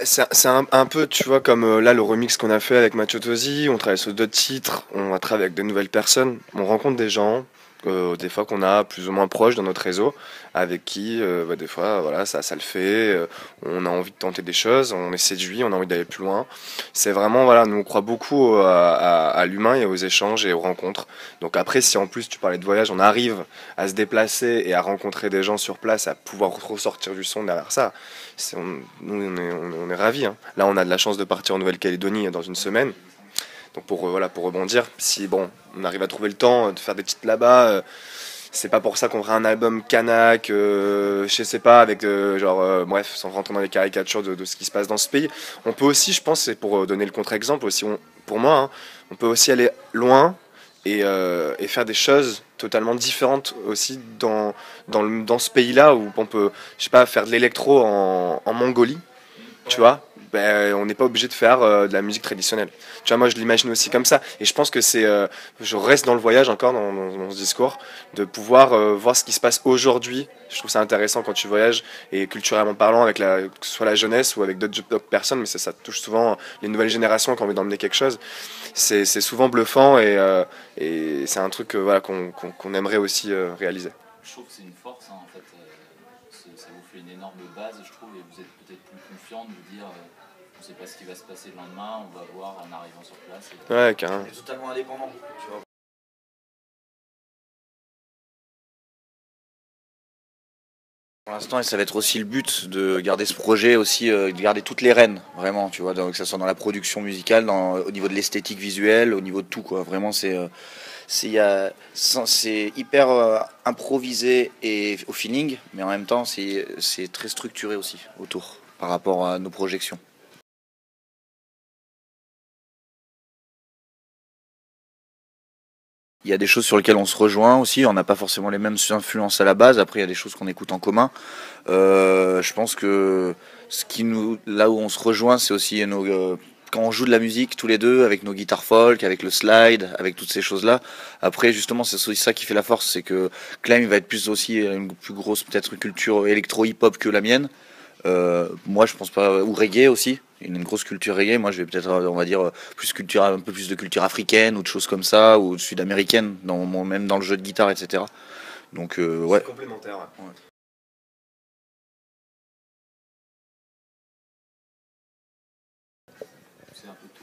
C'est un peu, tu vois, comme là le remix qu'on a fait avec Mathieu Tosi, on travaille sur d'autres titres, on va travailler avec de nouvelles personnes, on rencontre des gens, des fois qu'on a plus ou moins proches dans notre réseau, avec qui, des fois, voilà, ça le fait, on a envie de tenter des choses, on est séduit, on a envie d'aller plus loin. C'est vraiment, voilà, nous on croit beaucoup à l'humain et aux échanges et aux rencontres. Donc après, si en plus tu parlais de voyage, on arrive à se déplacer et à rencontrer des gens sur place, à pouvoir ressortir du son derrière ça, nous on est ravis, hein. Là on a de la chance de partir en Nouvelle-Calédonie dans une semaine. Donc voilà, pour rebondir, si bon, on arrive à trouver le temps de faire des titres là-bas, c'est pas pour ça qu'on fera un album Kanak, je sais pas, avec bref, sans rentrer dans les caricatures de ce qui se passe dans ce pays. On peut aussi, je pense, c'est pour donner le contre-exemple aussi, pour moi, hein, on peut aussi aller loin et faire des choses totalement différentes aussi dans ce pays-là où on peut, je sais pas, faire de l'électro en Mongolie, tu vois. Ben, on n'est pas obligé de faire de la musique traditionnelle. Tu vois, moi je l'imagine aussi comme ça. Et je pense que je reste dans le voyage encore, dans ce discours, de pouvoir voir ce qui se passe aujourd'hui. Je trouve ça intéressant quand tu voyages, et culturellement parlant, avec que ce soit la jeunesse ou avec d'autres personnes, mais ça touche souvent les nouvelles générations qui ont envie d'emmener quelque chose. C'est souvent bluffant et c'est un truc voilà, qu'on aimerait aussi réaliser. Je trouve que c'est une force, hein, en fait. Ça vous fait une énorme base, je trouve, et vous êtes peut-être plus confiant de vous dire on ne sait pas ce qui va se passer le lendemain, on va voir en arrivant sur place. Ouais, carrément. On est totalement indépendant, tu vois. Pour l'instant, et ça va être aussi le but de garder ce projet aussi, de garder toutes les rênes, vraiment, tu vois, que ça soit dans la production musicale, au niveau de l'esthétique visuelle, au niveau de tout, quoi. Vraiment, c'est hyper improvisé et au feeling, mais en même temps, c'est très structuré aussi autour, par rapport à nos projections. Il y a des choses sur lesquelles on se rejoint aussi, on n'a pas forcément les mêmes influences à la base, après il y a des choses qu'on écoute en commun. Je pense que là où on se rejoint, c'est aussi quand on joue de la musique tous les deux, avec nos guitares folk, avec le slide, avec toutes ces choses-là. Après justement c'est aussi ça qui fait la force, c'est que Clem va être plus aussi une plus grosse peut-être culture électro-hip-hop que la mienne. Moi je pense pas, ou reggae aussi, il a une grosse culture reggae. Moi je vais peut-être, on va dire, un peu plus de culture africaine ou de choses comme ça, ou sud-américaine, même dans le jeu de guitare, etc. Donc ouais. C'est complémentaire. Ouais.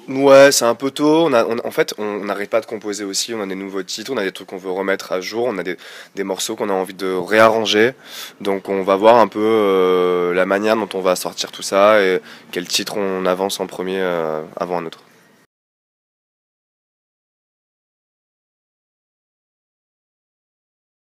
Ouais, c'est un peu tôt. En fait, on n'arrête pas de composer aussi. On a des nouveaux titres, on a des trucs qu'on veut remettre à jour, on a des morceaux qu'on a envie de réarranger. Donc, on va voir un peu la manière dont on va sortir tout ça et quel titre on avance en premier avant un autre.